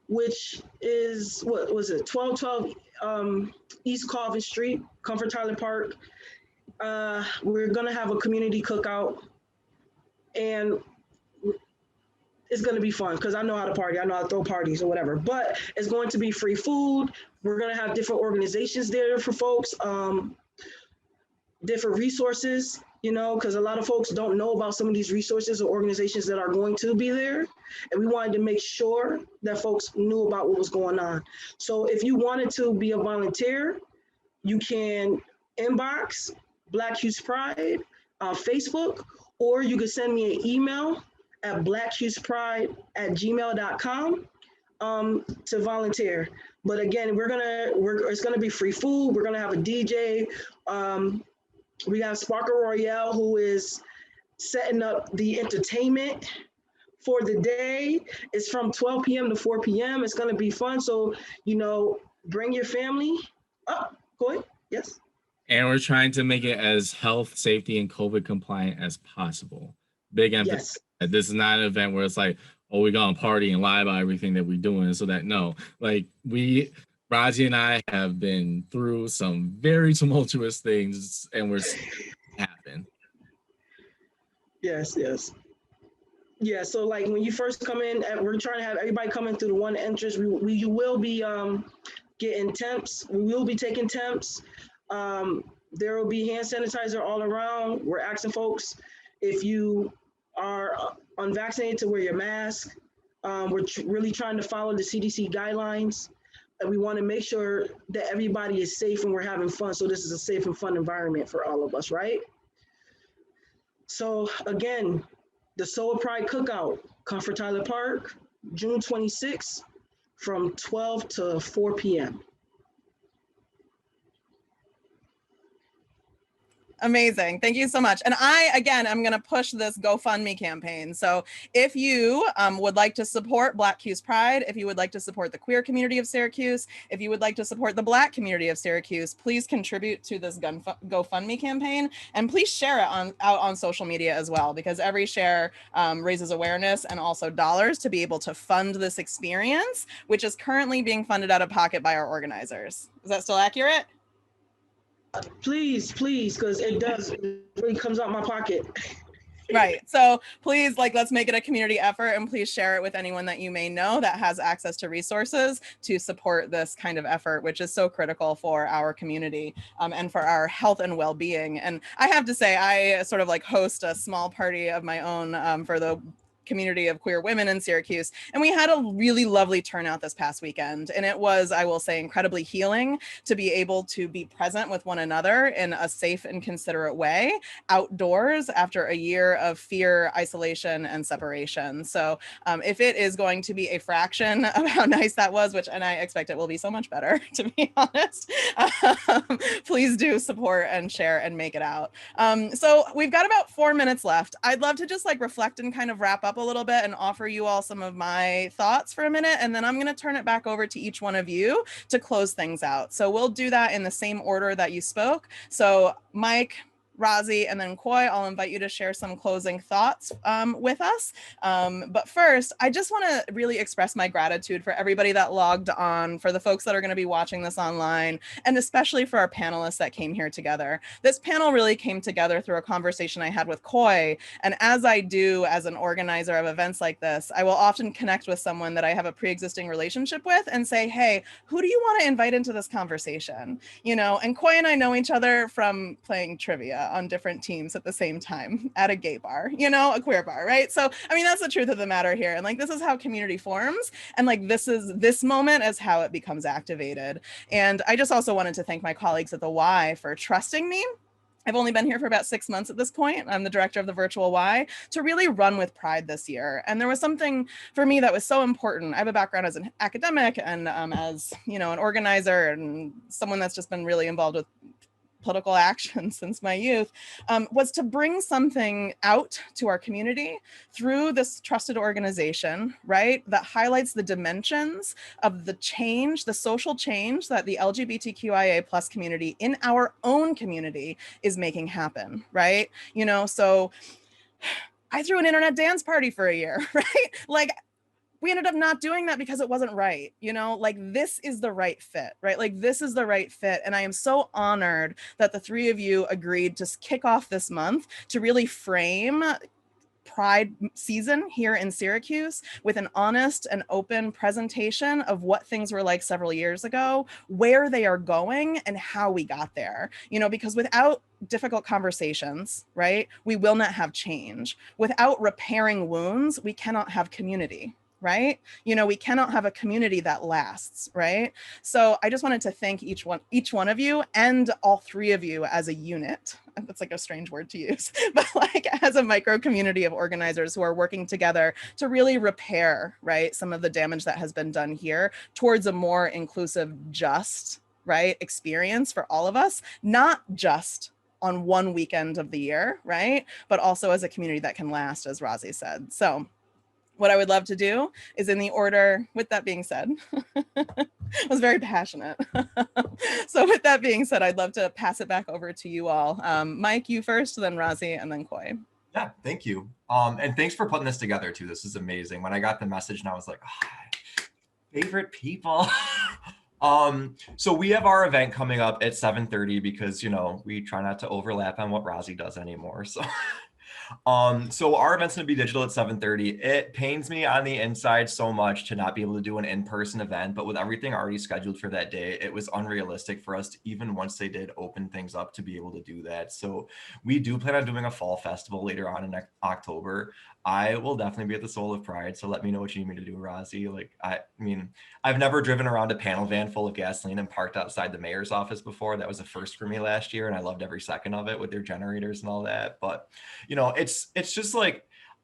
which is, what was it, 1212 East Colvin Street, Comfort Tyler Park. We're gonna have a community cookout, and it's gonna be fun because I know how to party. I know how to throw parties or whatever, but it's going to be free food. We're gonna have different organizations there for folks. Different resources, you know, because a lot of folks don't know about some of these resources or organizations that are going to be there. And we wanted to make sure that folks knew about what was going on. So if you wanted to be a volunteer, you can inbox Black Cuse Pride on Facebook, or you can send me an email at blackcusepride@gmail.com to volunteer. But again, it's gonna be free food. We're gonna have a DJ. We have Sparkle Royale, who is setting up the entertainment for the day. It's from 12 p.m. to 4 p.m. It's going to be fun. So, you know, bring your family. Oh, go ahead. Yes. And we're trying to make it as health, safety, and COVID compliant as possible. Big emphasis. Yes. This is not an event where it's like, oh, we're going to party and lie about everything that we're doing. So that, no, like Rahzie and I have been through some very tumultuous things, and we're happen. Yes. Yeah, so like when you first come in, we're trying to have everybody coming through the one entrance. You will be getting temps. We will be taking temps. There will be hand sanitizer all around. We're asking folks, if you are unvaccinated, to wear your mask. We're really trying to follow the CDC guidelines. And we want to make sure that everybody is safe and we're having fun. So this is a safe and fun environment for all of us, right? So again, the Soul Pride Cookout, Comfort Tyler Park, June 26th from 12 to 4 p.m. Amazing. Thank you so much. And again, I'm going to push this GoFundMe campaign. So if you would like to support Black Cuse Pride, if you would like to support the queer community of Syracuse, if you would like to support the Black community of Syracuse, please contribute to this GoFundMe campaign, and please share it out on social media as well, because every share raises awareness and also dollars to be able to fund this experience, which is currently being funded out of pocket by our organizers. Is that still accurate? Please, because it really comes out my pocket. Right. So please, let's make it a community effort, and please share it with anyone that you may know that has access to resources to support this kind of effort, which is so critical for our community and for our health and well-being. And I have to say, I sort of host a small party of my own for the community of queer women in Syracuse. And we had a really lovely turnout this past weekend. And it was, I will say, incredibly healing to be able to be present with one another in a safe and considerate way outdoors after a year of fear, isolation, and separation. So if it is going to be a fraction of how nice that was, and I expect it will be so much better, to be honest, please do support and share and make it out. So we've got about 4 minutes left. I'd love to just reflect and kind of wrap up a little bit and offer you all some of my thoughts for a minute, and then I'm going to turn it back over to each one of you to close things out. So we'll do that in the same order that you spoke. So Mike, Rahzie, and then Koi, I'll invite you to share some closing thoughts with us. But first, I just want to really express my gratitude for everybody that logged on, for the folks that are going to be watching this online, and especially for our panelists that came here together. This panel really came together through a conversation I had with Koi, and as I do as an organizer of events like this, I will often connect with someone that I have a pre-existing relationship with and say, hey, who do you want to invite into this conversation? And Koi and I know each other from playing trivia on different teams at the same time at a gay bar, a queer bar, right? So, I mean, that's the truth of the matter here. And this is how community forms. And this moment is how it becomes activated. And I just also wanted to thank my colleagues at the Y for trusting me. I've only been here for about 6 months at this point. I'm the director of the virtual Y, to really run with pride this year. And there was something for me that was so important. I have a background as an academic and as, an organizer and someone that's just been really involved with political action since my youth, was to bring something out to our community through this trusted organization, right? That highlights the dimensions of the change, the social change that the LGBTQIA plus community in our own community is making happen, right? So I threw an internet dance party for a year, right? We ended up not doing that because it wasn't right, this is the right fit, right? This is the right fit. And I am so honored that the three of you agreed to kick off this month to really frame Pride season here in Syracuse with an honest and open presentation of what things were like several years ago, where they are going, and how we got there. Because without difficult conversations, right, we will not have change. Without repairing wounds, we cannot have community. Right? We cannot have a community that lasts, right? So I just wanted to thank each one of you and all three of you as a unit. That's a strange word to use, but as a micro community of organizers who are working together to really repair, right, some of the damage that has been done here towards a more inclusive, just, right, experience for all of us, not just on one weekend of the year, right? But also as a community that can last, as Rahzie said. So what I would love to do is in the order, with that being said, I was very passionate. So with that being said, I'd love to pass it back over to you all. Mike, you first, then Rahzie, and then Koi. Yeah, thank you. And thanks for putting this together too. This is amazing. When I got the message and I was like, favorite people. So we have our event coming up at 7:30 because, we try not to overlap on what Rahzie does anymore. So our event's going to be digital at 7:30. It pains me on the inside so much to not be able to do an in-person event, but with everything already scheduled for that day, it was unrealistic for us to, even once they did open things up, to be able to do that. So we do plan on doing a fall festival later on in October. I will definitely be at the Soul of Pride, so let me know what you need me to do, Rahzie. I've never driven around a panel van full of gasoline and parked outside the mayor's office before. That was a first for me last year, and I loved every second of it with their generators and all that. But, it's just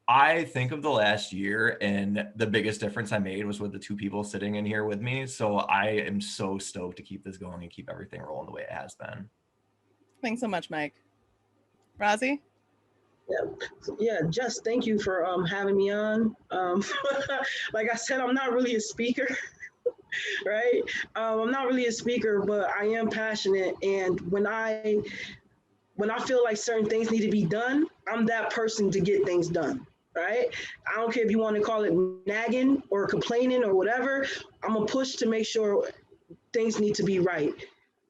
I think of the last year, and the biggest difference I made was with the two people sitting in here with me. So I am so stoked to keep this going and keep everything rolling the way it has been. Thanks so much, Mike. Rahzie? Yeah, Jess, thank you for having me on. Like I said, I'm not really a speaker, right? I'm not really a speaker, but I am passionate. And when I feel like certain things need to be done, I'm that person to get things done, right? I don't care if you want to call it nagging or complaining or whatever. I'm gonna push to make sure things need to be right.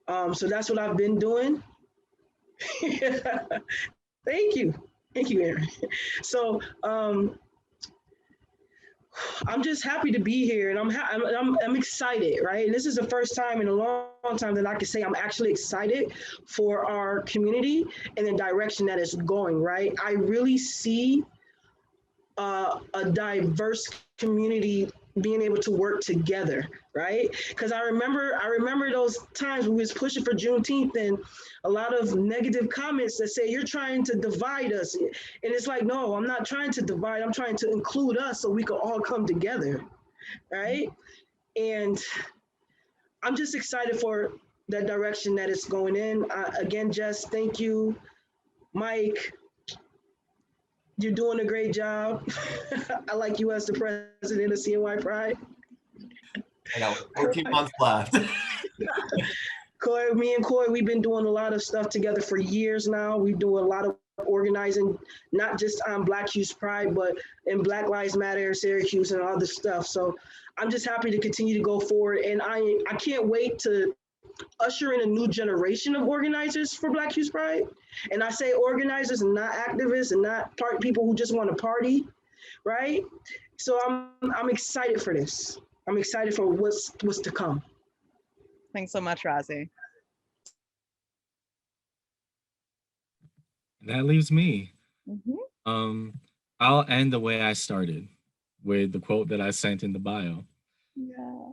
So that's what I've been doing. Thank you. Thank you, Aaron. So I'm just happy to be here, and I'm excited, right? And this is the first time in a long time that I can say I'm actually excited for our community and the direction that it's going, right? I really see a diverse community being able to work together, right? Because I remember those times when we was pushing for Juneteenth and a lot of negative comments that say you're trying to divide us, and it's like, no, I'm not trying to divide. I'm trying to include us so we can all come together, right? And I'm just excited for that direction that it's going in. Again, Jess, thank you, Mike. You're doing a great job. I like you as the president of CNY Pride. I got 14 months left. Coy, me and Coy, we've been doing a lot of stuff together for years now. We do a lot of organizing, not just on Black Hues Pride, but in Black Lives Matter, Syracuse, and other stuff. So I'm just happy to continue to go forward. And I can't wait to usher in a new generation of organizers for Black Hues Pride. And I say organizers and not activists and not people who just want to party, right? So I'm excited for this. I'm excited for what's to come. Thanks so much, Rahzie. That leaves me. Mm-hmm. I'll end the way I started, with the quote that I sent in the bio. Yeah,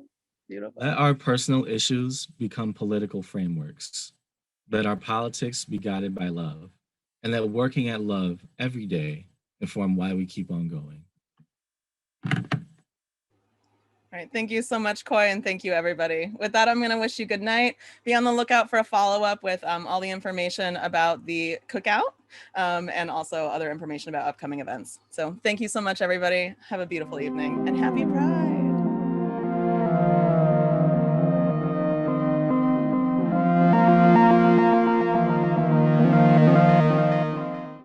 beautiful. Let our personal issues become political frameworks. Let our politics be guided by love. And let working at love every day inform why we keep on going. All right, thank you so much, Coy, and thank you, everybody. With that, I'm going to wish you good night. Be on the lookout for a follow-up with all the information about the cookout and also other information about upcoming events. So thank you so much, everybody. Have a beautiful evening and happy Pride.